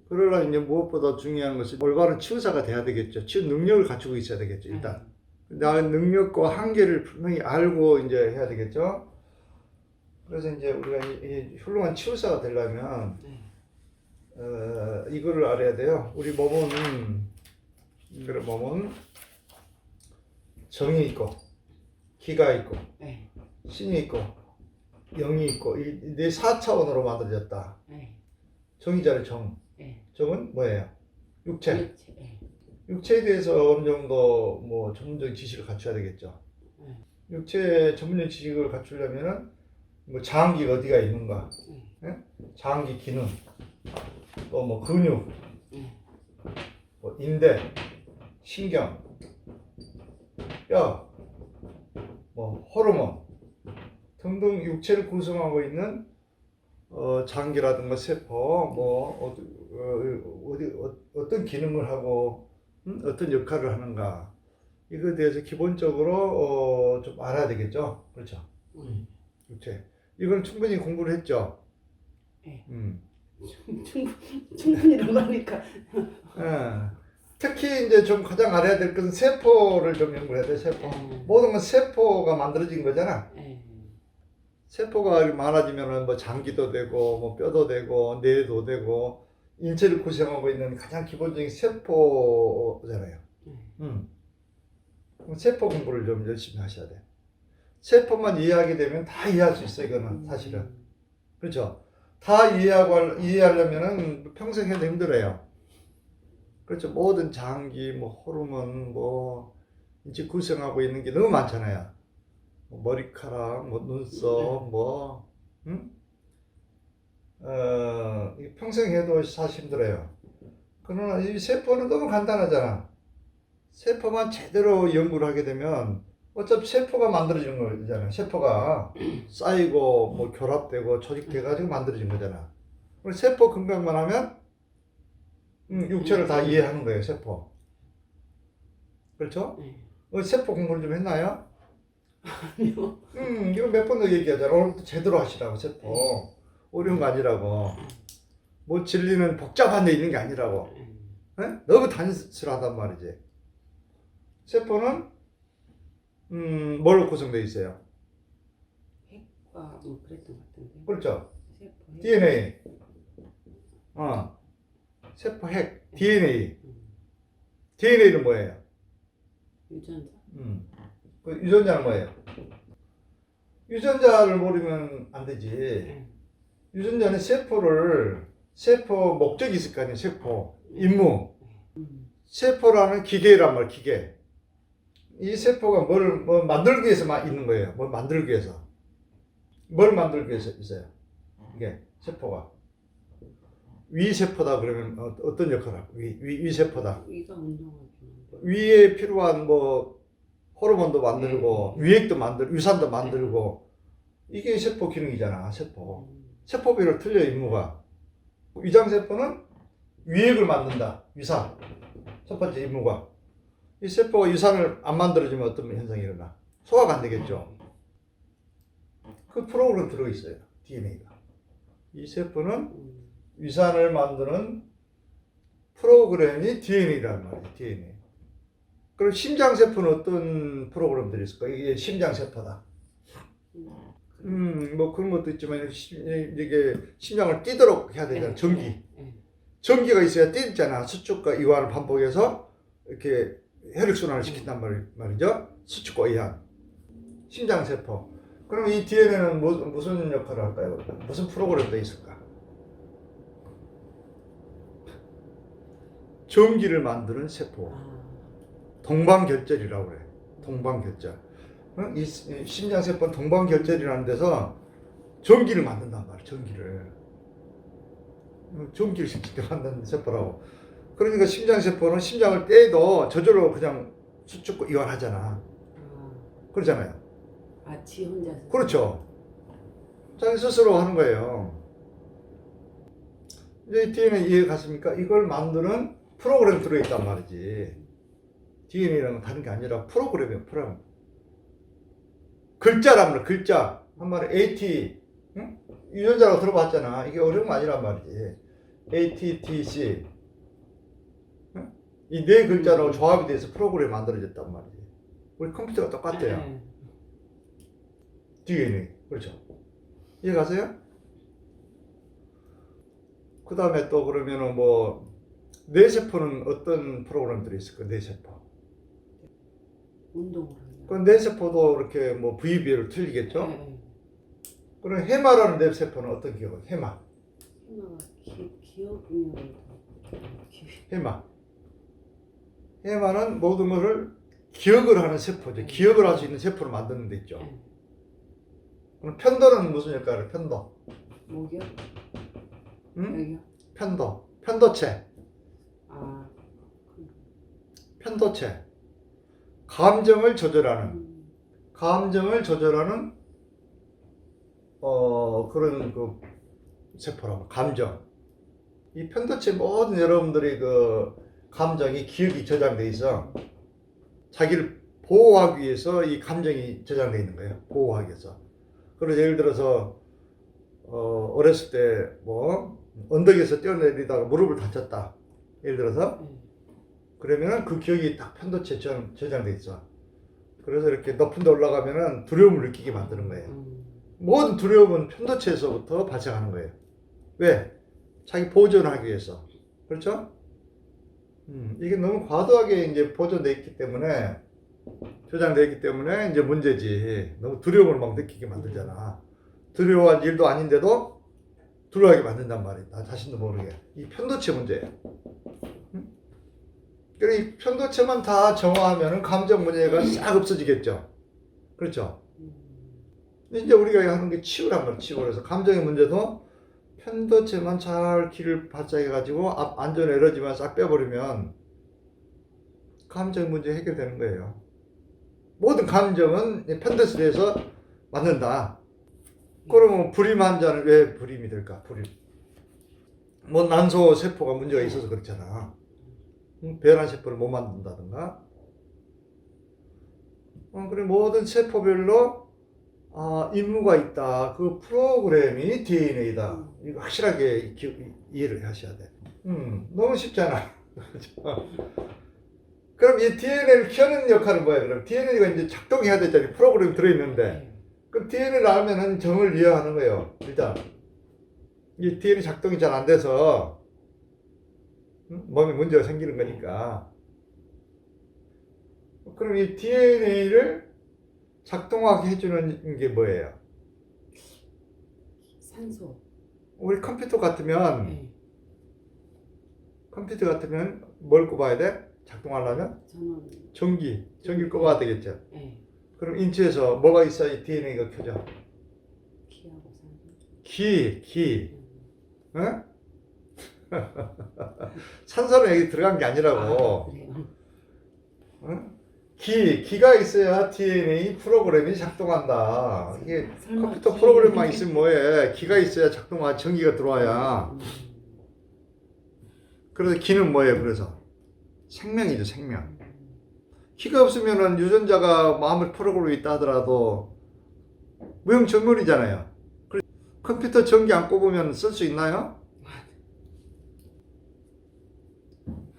그러나 이제 무엇보다 중요한 것은 올바른 치유사가 돼야 되겠죠. 치유 능력을 갖추고 있어야 되겠죠, 일단. 나의 능력과 한계를 분명히 알고 이제 해야 되겠죠. 그래서 이제 우리가 이 훌륭한 치유사가 되려면, 이거를 알아야 돼요. 우리 몸은 정이 있고, 기가 있고, 신이 있고, 영이 있고, 이 네 4차원으로 만들어졌다. 정이잖아요, 정. 정은 뭐예요? 육체. 육체에 대해서 어느 정도 뭐 전문적인 지식을 갖춰야 되겠죠. 육체 전문적인 지식을 갖추려면은 뭐 장기가 어디가 있는가, 장기 기능, 또 뭐 근육, 뭐 인대, 신경, 뼈, 뭐 호르몬 등등 육체를 구성하고 있는 장기라든가 세포, 뭐 어떤 기능을 하고 어떤 역할을 하는가, 이거에 대해서 기본적으로 좀 알아야 되겠죠. 그렇죠. 육체. 이건 충분히 공부를 했죠. 충분히라고 하니까. 특히 이제 좀 가장 알아야 될 것은 세포를 좀 연구해야 돼. 세포. 모든 건 세포가 만들어진 거잖아. 세포가 많아지면은 뭐 장기도 되고, 뭐 뼈도 되고, 뇌도 되고, 인체를 구성하고 있는 가장 기본적인 세포잖아요. 세포 공부를 좀 열심히 하셔야 돼. 세포만 이해하게 되면 다 이해할 수 있어, 이거는 사실은. 그렇죠? 다 이해하려면은 평생 해도 힘들어요. 그렇죠? 모든 장기, 뭐 호르몬, 뭐 인체 구성하고 있는 게 너무 많잖아요. 머리카락, 뭐 눈썹, 뭐 평생 해도 사실 힘들어요. 그러나 이 세포는 너무 간단하잖아. 세포만 제대로 연구를 하게 되면 어차피 세포가 만들어지는 거잖아. 세포가 쌓이고 뭐 결합되고 조직돼가지고 만들어진 거잖아. 그리고 세포 건강만 하면 육체를 다 이해하는 거예요. 세포. 그렇죠? 세포 공부를 좀 했나요? 아니요. 이거 몇 번 더 얘기하잖아. 오늘부터 제대로 하시라고, 세포. 어려운 거 아니라고. 뭐 진리는 복잡한 데 있는 게 아니라고. 너무 단순하단 말이지. 세포는 뭘로 구성되어 있어요? 핵과 뭐 그랬던 것 같은데. 그렇죠. 세포 핵. DNA. 세포 핵. DNA. DNA는 뭐예요? 유전자. 그 유전자는 뭐예요? 유전자를 모르면 안 되지. 유전자는 세포 목적이 있을 거 아니에요. 세포 임무. 세포라는 기계란 말이에요. 기계. 이 세포가 뭘 만들기 위해서 있는 거예요. 뭘 만들기 위해서. 뭘 만들기 위해서 있어요. 이게 세포가. 위세포다 그러면 어떤 역할을 하고? 위세포다. 위가 운동하고. 위에 필요한 뭐 호르몬도 만들고 위액도 만들고 유산도 만들고 이게 세포 기능이잖아. 세포별로 틀려 임무가. 위장세포는 위액을 만든다. 위산. 첫 번째 임무가. 이 세포가 유산을 안 만들어주면 어떤 현상이 일어나? 소화가 안 되겠죠. 그 프로그램 들어있어요. DNA가. 이 세포는 위산을 만드는 프로그램이 DNA라는 말이에요. DNA. 그럼 심장세포는 어떤 프로그램들이 있을까? 이게 심장세포다. 뭐 그런 것도 있지만 이게 심장을 뛰도록 해야 되잖아. 전기가 있어야 뛰잖아. 수축과 이완을 반복해서 이렇게 혈액순환을 시킨단 말이죠. 수축과 이완. 심장세포. 그럼 이 DNA는 무슨 역할을 할까요? 무슨 프로그램도 있을까? 전기를 만드는 세포. 동방결절이라고 그래. 동방결절. 이 심장세포는 동방결절이라는 데서 전기를 만든단 말이야. 전기를 직접 만드는 세포라고. 그러니까 심장세포는 심장을 떼도 저절로 그냥 수축 이완하잖아. 그렇잖아요. 지 혼자서. 그렇죠. 자기 스스로 하는 거예요. 이제 DNA 이해 갔습니까? 이걸 만드는 프로그램 들어있단 말이지. DNA라는 건 다른 게 아니라 프로그램이에요. 프로그램. 글자란 말이야. 글자. 한 말에 AT. 유전자라고 들어봤잖아. 이게 어려운 거 아니란 말이지. ATTC 이 네 글자로 조합이 돼서 프로그램이 만들어졌단 말이지. 우리 컴퓨터가 똑같대요. 네. DNA. 그렇죠. 이해가세요? 그 다음에 또 그러면은 뭐 뇌세포는 어떤 프로그램들이 있을까? 뇌세포. 운동을 하는. 그 뇌세포도 이렇게 뭐 부위별로 틀리겠죠? 네. 그럼 해마라는 뇌세포는 어떤 기억? 해마. 해마가 기억력을 해마. 해마는 모든 것을 기억을 하는 세포죠. 기억을 할 수 있는 세포를 만드는 데 있죠. 네. 그럼 편도는 무슨 역할을? 편도. 목이요? 응? 여기요? 편도. 편도체. 아, 편도체. 감정을 조절하는. 감정을 조절하는 그런 그 세포라고. 감정. 이 편도체 모든 여러분들이 그 감정이 기억이 저장돼 있어. 자기를 보호하기 위해서 이 감정이 저장돼 있는 거예요. 보호하기 위해서. 그래서 예를 들어서 어렸을 때 뭐 언덕에서 뛰어내리다가 무릎을 다쳤다. 예를 들어서 그러면은 그 기억이 딱 편도체에 저장돼 있어. 그래서 이렇게 높은 데 올라가면은 두려움을 느끼게 만드는 거예요. 모든 두려움은 편도체에서부터 발생하는 거예요. 왜? 자기 보존하기 위해서. 그렇죠? 이게 너무 과도하게 이제 보존되어 있기 때문에, 저장되어 있기 때문에 이제 문제지. 너무 두려움을 막 느끼게 만들잖아. 두려워할 일도 아닌데도 두려워하게 만든단 말이야. 나 자신도 모르게. 이 편도체 문제예요. 그러니까 이 편도체만 다 정화하면 감정 문제가 싹 없어지겠죠. 그렇죠? 이제 우리가 하는 게 치유란 말이야. 치유. 그래서 감정의 문제도 편도체만 잘 길을 발작해가지고 안전 에너지만 싹 빼버리면 감정 문제 해결되는 거예요. 모든 감정은 편도체에서 만든다. 그러면 불임 환자는 왜 불임이 될까? 불임. 뭐 난소 세포가 문제가 있어서 그렇잖아. 배란 세포를 못 만든다든가. 그리고 모든 세포별로 임무가 있다. 그 프로그램이 DNA다. 이거 확실하게 이해를 하셔야 돼. 너무 쉽잖아. 그럼 이 DNA를 켜는 역할은 뭐야? 그럼 DNA가 이제 작동해야 되잖아요. 프로그램이 들어있는데. 그럼 DNA를 알면은 정을 이해하는 거예요. 일단. 이 DNA 작동이 잘 안 돼서 몸에 문제가 생기는 거니까. 그럼 이 DNA를 작동하게 해주는 게 뭐예요? 산소. 우리 컴퓨터 같으면 뭘 꼽아야 돼? 작동하려면? 저는 전기를 꼽아야 되겠죠. 네. 그럼 그럼 인체에서 뭐가 있어야 DNA가 켜져? 기하고 산소. 기. 응? 산소는 여기 들어간 게 아니라고. 그래요? 응? 기가 있어야 DNA 프로그램이 작동한다. 이게 컴퓨터 프로그램만 있으면 뭐해? 기가 있어야 전기가 들어와야. 그래서 기는 뭐예요? 그래서 생명이죠, 생명. 기가 없으면은 유전자가 아무리 프로그램이 있다 하더라도 무용천물이잖아요. 컴퓨터 전기 안 꼽으면 쓸 수 있나요?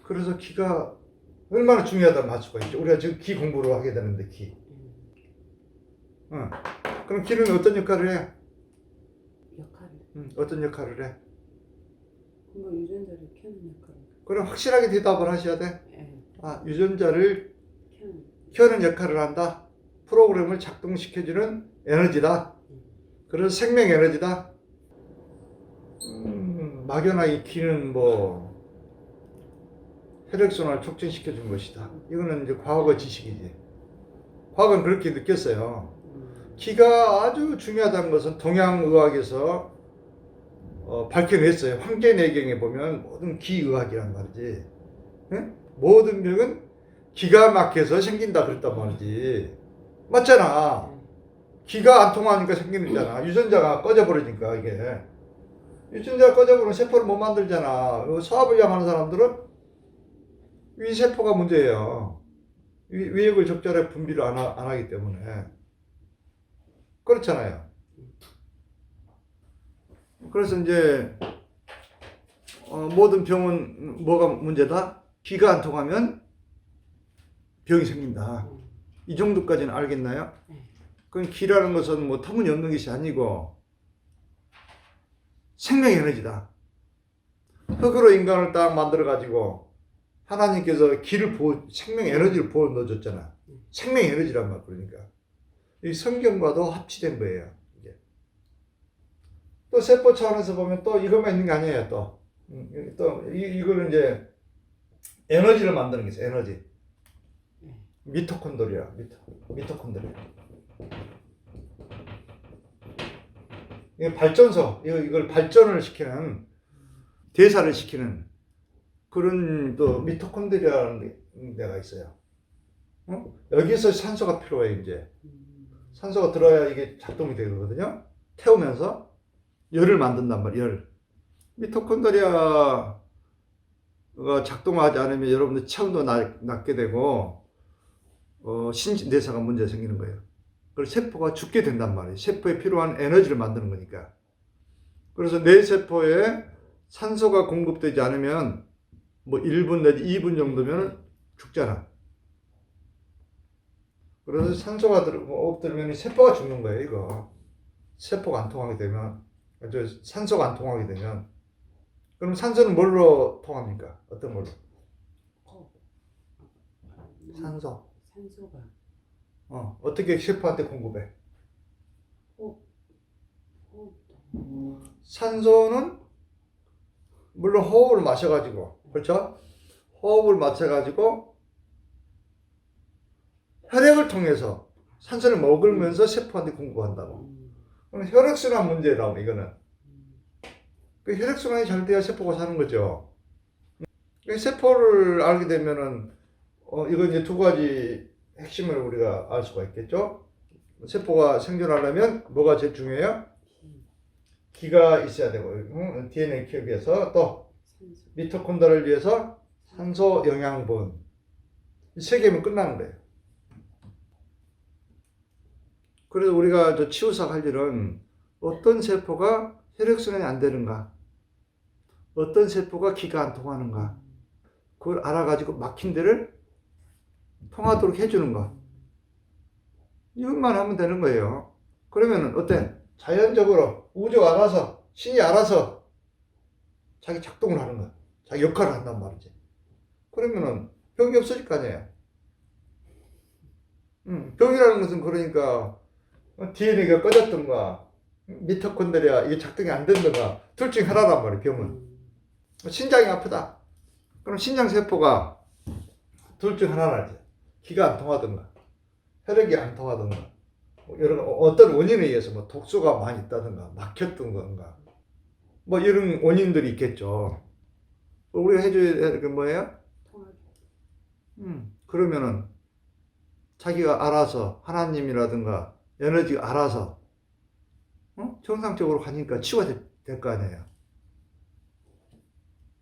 그래서 기가 얼마나 중요하다는 말 수가 있죠. 우리가 지금 기 공부를 하게 되는데 기. 그럼 기는 어떤 역할을 해? 어떤 역할을 해? 그럼 유전자를 켜는 역할. 그럼 확실하게 대답을 하셔야 돼. 네. 유전자를 켜는 역할을 한다. 프로그램을 작동시켜주는 에너지다. 그래서 생명 에너지다. 막연하 이 기는 뭐 혈액순환을 촉진시켜준 것이다. 이거는 이제 과거 지식이지. 과거는 그렇게 느꼈어요. 기가 아주 중요하다는 것은 동양의학에서 밝혀냈어요. 황제내경에 보면 모든 기의학이란 말이지. 응? 모든 병은 기가 막혀서 생긴다 그랬단 말이지. 맞잖아. 기가 안 통하니까 생기는 거잖아. 유전자가 꺼져버리니까 이게. 유전자가 꺼져버리면 세포를 못 만들잖아. 사업을 하는 사람들은 위세포가 문제예요. 위액을 적절하게 분비를 안 하기 때문에. 그렇잖아요. 그래서 이제 모든 병은 뭐가 문제다? 기가 안 통하면 병이 생긴다. 이 정도까지는 알겠나요? 네. 그럼 기라는 것은 뭐 터무니없는 것이 아니고 생명 에너지다. 흙으로 인간을 딱 만들어 가지고 하나님께서 생명 에너지를 부어 넣어줬잖아. 생명 에너지란 말. 그러니까 이 성경과도 합치된 거예요. 이게. 또 세포 차원에서 보면 또 이것만 있는 게 아니에요. 이거는 이제 에너지를 만드는 게 있어요. 에너지. 미토콘드리아. 이게 발전소. 이걸 발전을 시키는, 대사를 시키는 그런 또 미토콘드리아라는 데가 있어요. 여기서 산소가 필요해. 이제 산소가 들어야 이게 작동이 되거든요. 태우면서 열을 만든단 말이에요. 열. 미토콘드리아가 작동하지 않으면 여러분들 체온도 낮게 되고 신진대사가 문제 생기는 거예요. 그래서 세포가 죽게 된단 말이에요. 세포에 필요한 에너지를 만드는 거니까. 그래서 내 세포에 산소가 공급되지 않으면 뭐 1분 내지 2분 정도면 죽잖아. 그래서 산소가 없들면 세포가 죽는 거예요, 이거. 세포가 안 통하게 되면, 산소가 안 통하게 되면. 그럼 산소는 뭘로 통합니까? 어떤 걸로? 산소가. 어떻게 세포한테 공급해? 산소는 물론 호흡을 마셔가지고, 그렇죠? 호흡을 마셔가지고 혈액을 통해서 산소를 먹으면서 세포한테 공급한다고. 그럼 혈액순환 문제라고, 이거는. 그 혈액순환이 잘 돼야 세포가 사는 거죠. 세포를 알게 되면은, 이건 이제 두 가지 핵심을 우리가 알 수가 있겠죠. 세포가 생존하려면 뭐가 제일 중요해요? 기가 있어야 되고, DNA 키우기 위해서, 또 미토콘드리아를 위해서 산소, 영양분. 이 세 개면 끝나는 거예요. 그래서 우리가 저 치유사 할 일은 어떤 세포가 혈액순환이 안 되는가, 어떤 세포가 기가 안 통하는가, 그걸 알아가지고 막힌 데를 통하도록 해주는 거. 이것만 하면 되는 거예요. 그러면은 어때? 자연적으로 우주가 알아서, 신이 알아서 자기 작동을 하는 거야. 자기 역할을 한단 말이지. 그러면은 병이 없어질 거 아니에요. 병이라는 것은 그러니까 DNA가 꺼졌던가, 미토콘드리아 이게 작동이 안 된다가 둘 중에 하나란 말이에요. 병은. 신장이 아프다. 그럼 신장 세포가 둘 중 하나라지. 기가 안 통하든가, 혈액이 안 통하든가, 이런 어떤 원인에 의해서 뭐 독소가 많이 있다든가, 막혔던 건가, 뭐 이런 원인들이 있겠죠. 우리가 해줘야 될 게 뭐예요? 그러면은 자기가 알아서, 하나님이라든가 에너지가 알아서 정상적으로 가니까 치유가 될 거 아니에요.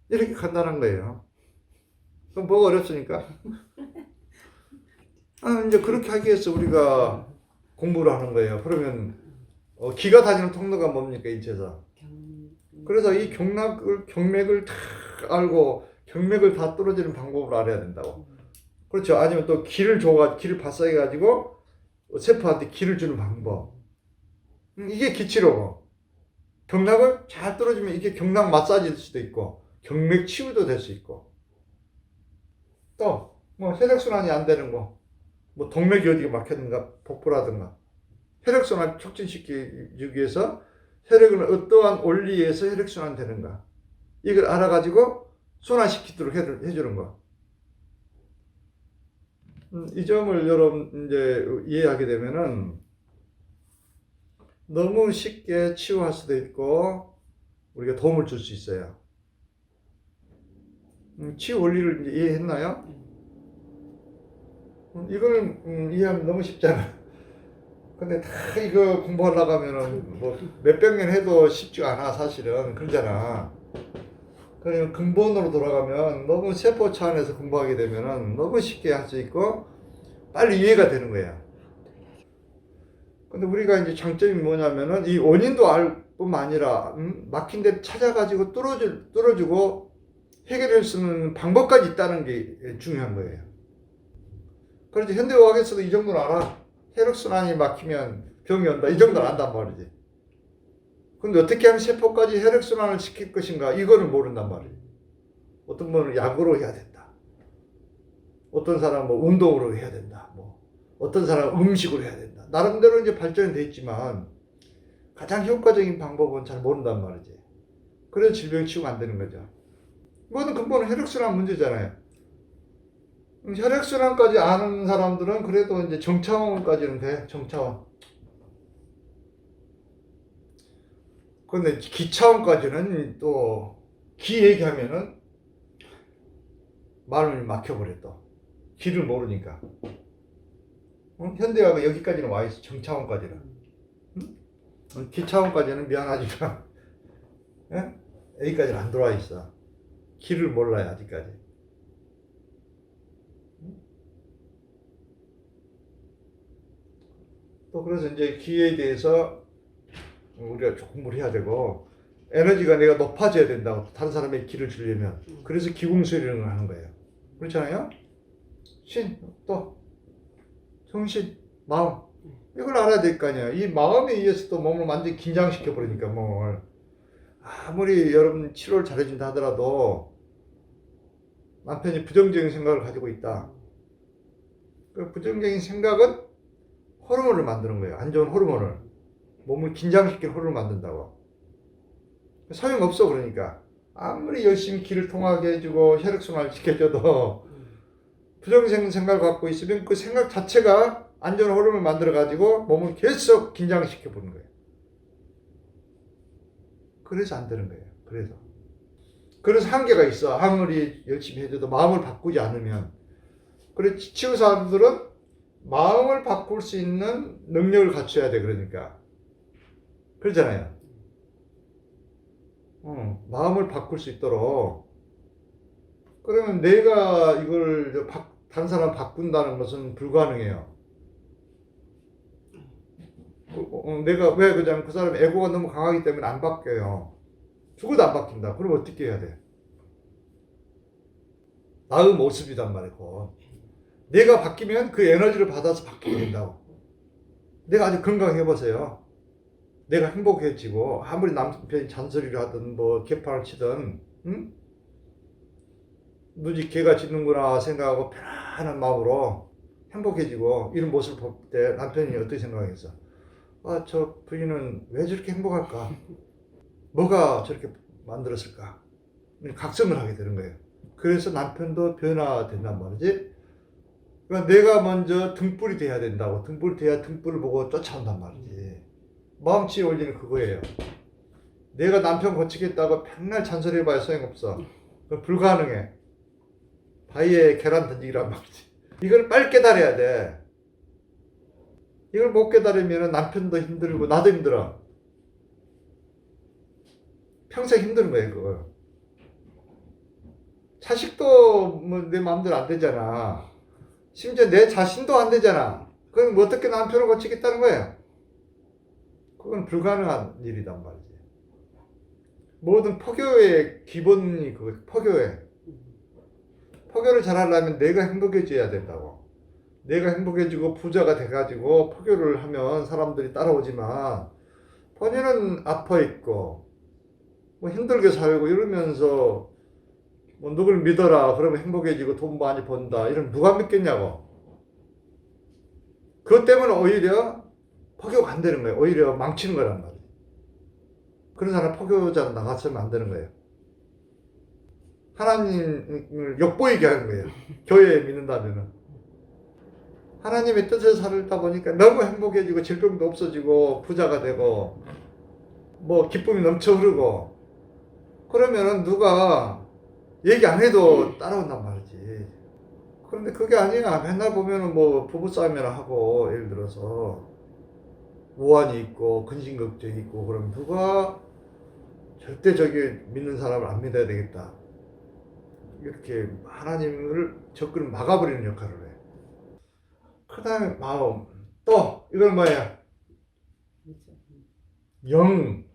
이렇게 간단한 거예요. 그럼 뭐가 어렵습니까? 이제 그렇게 하기 위해서 우리가 공부를 하는 거예요. 그러면 기가 다니는 통로가 뭡니까, 인체에서? 그래서 이 경맥을 다 알고 경맥을 다 떨어지는 방법을 알아야 된다고. 그렇죠. 아니면 또 기를 발사해가지고 세포한테 기를 주는 방법. 이게 기치로고. 경락을 잘 떨어지면 이게 경락 마사지일 수도 있고, 경맥 치유도 될 수 있고. 또 뭐 혈액순환이 안 되는 거, 뭐 동맥이 어디가 막혔는가, 복부라든가, 혈액순환을 촉진시키기 위해서 혈액을 어떠한 원리에서 혈액순환 되는가, 이걸 알아가지고 순환시키도록 해주는 거. 이 점을 여러분 이제 이해하게 되면은 너무 쉽게 치유할 수도 있고 우리가 도움을 줄 수 있어요. 치유 원리를 이제 이해했나요? 이걸 이해하면 너무 쉽잖아. 근데 다 이거 공부하려고 하면은 뭐 몇백 년 해도 쉽지가 않아, 사실은. 그러잖아. 그러면 근본으로 돌아가면 너무 세포 차원에서 공부하게 되면은 너무 쉽게 할 수 있고 빨리 이해가 되는 거야. 근데 우리가 이제 장점이 뭐냐면은 이 원인도 뿐만 아니라 막힌 데를 찾아가지고 뚫어주고 해결할 수 있는 방법까지 있다는 게 중요한 거예요. 그렇지 현대의학에서도 이 정도는 알아. 혈액순환이 막히면 병이 온다. 이 정도는 안단 말이지. 근데 어떻게 하면 세포까지 혈액순환을 시킬 것인가 이거는 모른단 말이에요. 어떤 분은 약으로 해야 된다. 어떤 사람은 뭐 운동으로 해야 된다. 뭐 어떤 사람은 음식으로 해야 된다. 나름대로 이제 발전이 돼 있지만 가장 효과적인 방법은 잘 모른단 말이지. 그래서 질병이 치유가 안 되는 거죠. 이거는 근본은 혈액순환 문제잖아요. 혈액순환까지 아는 사람들은 그래도 이제 정차원까지는 돼. 정차원. 근데 기차원까지는 또 기 얘기하면은 말을 막혀버려 또. 기를 모르니까. 현대의학은 여기까지는 와 있어. 정차원까지는. 기차원까지는 미안하지만 예? 여기까지는 안 들어와 있어. 기를 몰라요 아직까지. 또 그래서 이제 기에 대해서 우리가 좀 공부를 해야 되고 에너지가 내가 높아져야 된다고 다른 사람에게 기를 주려면 그래서 기공수련을 하는 거예요. 그렇잖아요. 신, 또 정신, 마음 이걸 알아야 될 거 아니야. 이 마음에 의해서 또 몸을 완전히 긴장시켜 버리니까 몸을 아무리 여러분 치료를 잘해준다 하더라도 남편이 부정적인 생각을 가지고 있다. 그 부정적인 생각은 호르몬을 만드는 거예요. 안 좋은 호르몬을. 몸을 긴장시키는 호르몬을 만든다고. 소용없어 그러니까. 아무리 열심히 기를 통하게 해주고 혈액순환을 시켜줘도 부정적인 생각을 갖고 있으면 그 생각 자체가 안 좋은 호르몬을 만들어가지고 몸을 계속 긴장시켜 보는 거예요. 그래서 안 되는 거예요. 그래서 한계가 있어. 아무리 열심히 해줘도 마음을 바꾸지 않으면. 그래서 치유사들은 마음을 바꿀 수 있는 능력을 갖춰야 돼. 그러니까 그렇잖아요. 마음을 바꿀 수 있도록. 그러면 내가 이걸 다른 사람 바꾼다는 것은 불가능해요. 내가 왜 그냥 그 사람 에고가 너무 강하기 때문에 안 바뀌어요. 죽어도 안 바뀐다. 그럼 어떻게 해야 돼? 나의 모습이란 말이고. 내가 바뀌면 그 에너지를 받아서 바뀌게 된다고. 내가 아주 건강해보세요. 내가 행복해지고 아무리 남편이 잔소리를 하든 뭐 개판을 치든 누지 개가 짖는구나 생각하고 편안한 마음으로 행복해지고 이런 모습을 볼 때 남편이 어떻게 생각하겠어? 아, 저 부인은 왜 저렇게 행복할까? 뭐가 저렇게 만들었을까? 각성을 하게 되는 거예요. 그래서 남편도 변화된단 말이지. 그러니까 내가 먼저 등불이 돼야 된다고. 등불이 돼야 등불을 보고 쫓아온단 말이지. 마음치유 원리는 그거예요. 내가 남편 고치겠다고 맨날 잔소리해봐야 소용없어. 그건 불가능해. 바위에 계란 던지기란 말이지. 이걸 빨리 깨달아야 돼. 이걸 못 깨달으면 남편도 힘들고 나도 힘들어. 평생 힘든 거예요, 그거. 자식도 뭐 내 마음대로 안 되잖아. 심지어 내 자신도 안 되잖아. 그럼 뭐 어떻게 남편을 고치겠다는 거예요? 그건 불가능한 일이단 말이지. 모든 포교의 기본이 그거, 포교를 잘하려면 내가 행복해져야 된다고. 내가 행복해지고 부자가 돼가지고 포교를 하면 사람들이 따라오지만 본인은 아파 있고 뭐 힘들게 살고 이러면서 뭐 누굴 믿어라 그러면 행복해지고 돈 많이 번다 이러면 누가 믿겠냐고. 그것 때문에 오히려 포교가 안 되는 거예요. 오히려 망치는 거란 말이에요. 그런 사람 포교자 나갔으면 안 되는 거예요. 하나님을 엿보이게 하는 거예요. 교회에 믿는다면은. 하나님의 뜻을 살다 보니까 너무 행복해지고 질병도 없어지고 부자가 되고 뭐 기쁨이 넘쳐 흐르고 그러면은 누가 얘기 안 해도 따라온단 말이지. 그런데 그게 아니야. 맨날 보면은 뭐 부부싸움이나 하고 예를 들어서 우환이 있고 근심걱정이 있고 그럼 누가 절대 저기 믿는 사람을 안 믿어야 되겠다. 이렇게 하나님을 접근을 막아버리는 역할을 해. 그 다음에 마음. 또 이건 뭐야? 영.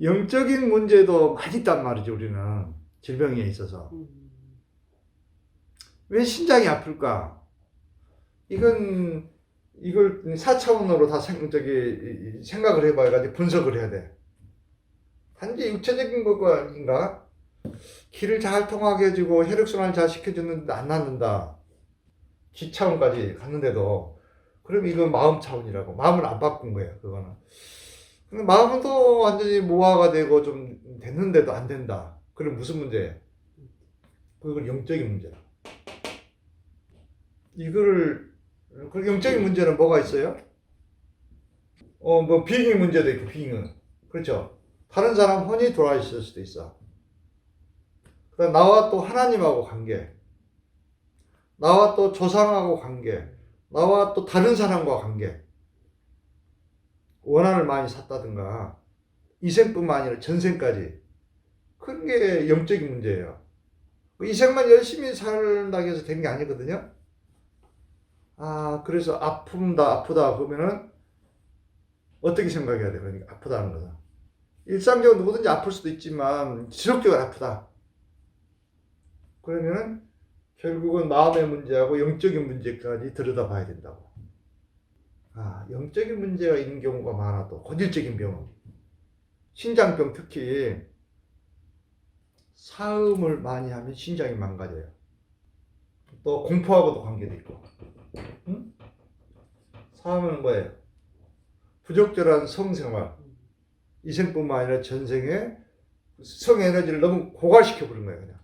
영적인 문제도 많이 있단 말이죠, 우리는. 질병에 있어서. 왜 신장이 아플까? 이걸 4차원으로 다 생각을 해봐야 분석을 해야 돼. 단지 육체적인 것과 아닌가? 기를 잘 통하게 해주고 혈액순환을 잘 시켜주는데 안 낫는다. 지차원까지 갔는데도. 그럼 이건 마음 차원이라고. 마음을 안 바꾼 거예요, 그거는. 근데 마음은 또 완전히 모화가 되고 좀 됐는데도 안 된다. 그럼 무슨 문제예요? 그건 영적인 문제다. 그 영적인 문제는 뭐가 있어요? 뭐 비행의 문제도 있고, 비행은. 그렇죠? 다른 사람 혼이 돌아 있을 수도 있어. 그다음 나와 또 하나님하고 관계, 나와 또 조상하고 관계, 나와 또 다른 사람과 관계. 원한을 많이 샀다든가, 이생뿐만 아니라 전생까지. 그런 게 영적인 문제예요. 이생만 열심히 살다고 해서 된 게 아니거든요. 그래서 아프다 그러면은 어떻게 생각해야 돼? 그러니까 아프다는 것은. 일상적으로 누구든지 아플 수도 있지만 지속적으로 아프다. 그러면은 결국은 마음의 문제하고 영적인 문제까지 들여다봐야 된다고. 영적인 문제가 있는 경우가 많아. 또 고질적인 병은. 신장병 특히 사음을 많이 하면 신장이 망가져요. 또 공포하고도 관계도 있고. 응? 사음은 뭐예요? 부적절한 성생활. 이생뿐만 아니라 전생에 성에너지를 너무 고갈시켜 버린 거예요, 그냥.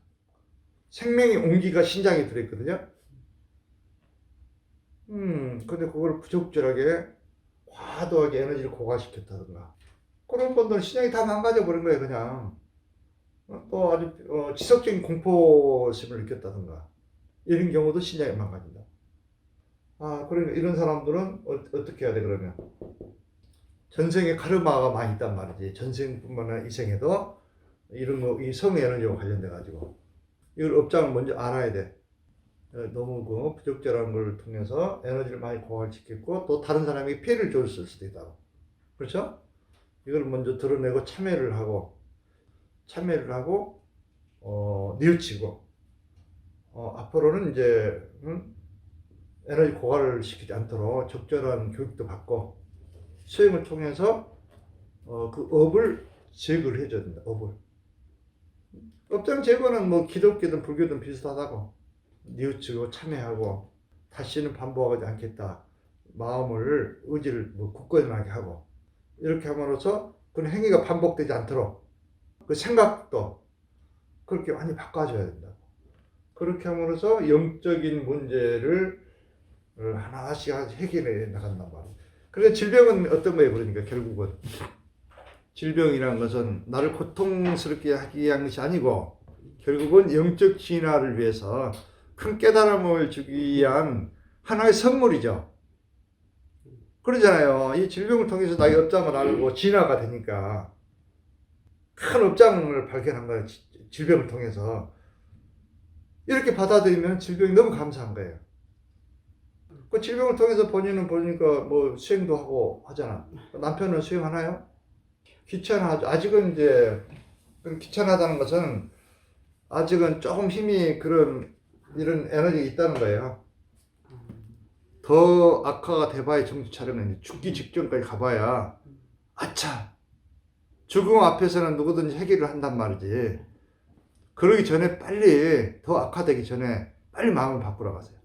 생명의 온기가 신장에 들어있거든요. 근데 그걸 부적절하게 과도하게 에너지를 고갈시켰다든가. 그런 분들은 신장이 다 망가져 버린 거예요, 그냥. 또 아주 지속적인 공포심을 느꼈다든가. 이런 경우도 신장이 망가진다. 그러니까 이런 사람들은 어떻게 해야 돼, 그러면? 전생에 카르마가 많이 있단 말이지. 전생뿐만 아니라 이생에도 이런 거, 이 성 에너지와 관련돼가지고. 이걸 업장을 먼저 알아야 돼. 너무 그 부적절한 걸 통해서 에너지를 많이 고갈시켰고, 또 다른 사람에게 피해를 줬을 수도 있다고. 그렇죠? 이걸 먼저 드러내고 참여를 하고, 뉘우치고, 앞으로는 이제, 에너지 고갈을 시키지 않도록 적절한 교육도 받고, 수행을 통해서, 그 업을 제거를 해줘야 된다, 업을. 업장 제거는 뭐 기독교든 불교든 비슷하다고. 뉘우치고 참여하고, 다시는 반복하지 않겠다. 마음을, 의지를 굳건하게 하고, 이렇게 함으로써 그런 행위가 반복되지 않도록, 그 생각도 그렇게 많이 바꿔줘야 된다고. 그렇게 함으로써 영적인 문제를 하나씩 해결해 나간단 말이에요. 그래서 질병은 어떤 거예요? 그러니까 결국은 질병이라는 것은 나를 고통스럽게 하기 위한 것이 아니고 결국은 영적 진화를 위해서 큰 깨달음을 주기 위한 하나의 선물이죠. 그러잖아요. 이 질병을 통해서 나의 업장을 알고 진화가 되니까 큰 업장을 발견한 거예요. 질병을 통해서. 이렇게 받아들이면 질병이 너무 감사한 거예요. 그 질병을 통해서 본인은 보니까 뭐 수행도 하고 하잖아. 남편은 수행하나요? 귀찮아하죠. 아직은 이제 귀찮아하다는 것은 아직은 조금 힘이 이런 에너지가 있다는 거예요. 더 악화가 돼봐야 정신 차리는 죽기 직전까지 가봐야 아차 죽음 앞에서는 누구든지 해결을 한단 말이지. 그러기 전에 빨리 더 악화되기 전에 빨리 마음을 바꾸러 가세요.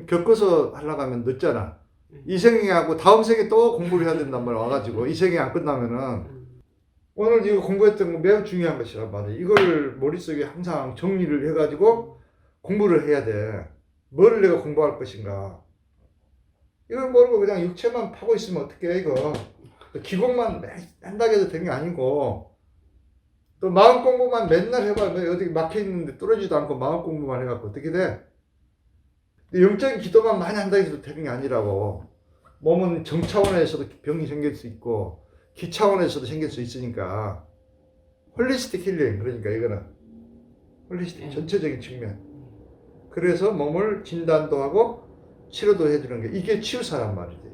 겪어서 하려고 하면 늦잖아. 이 생에 하고 다음 생에 또 공부를 해야 된단 말이야. 와가지고 이 생이 안 끝나면은 오늘 이거 공부했던 거 매우 중요한 것이란 말이야. 이걸 머릿속에 항상 정리를 해가지고 공부를 해야 돼. 뭐를 내가 공부할 것인가. 이걸 모르고 그냥 육체만 파고 있으면 어떡해 이거. 기공만 한다고 해도 되는 게 아니고 또 마음 공부만 맨날 해봐. 어디 막혀있는데 뚫어지도 않고 마음 공부만 해갖고 어떻게 돼? 영적인 기도만 많이 한다고 해도 되는 게 아니라고. 몸은 정 차원에서도 병이 생길 수 있고 기 차원에서도 생길 수 있으니까 홀리스틱 힐링. 그러니까 이거는 홀리스틱 전체적인 측면. 그래서 몸을 진단도 하고 치료도 해주는 게 이게 치유사란 말이지.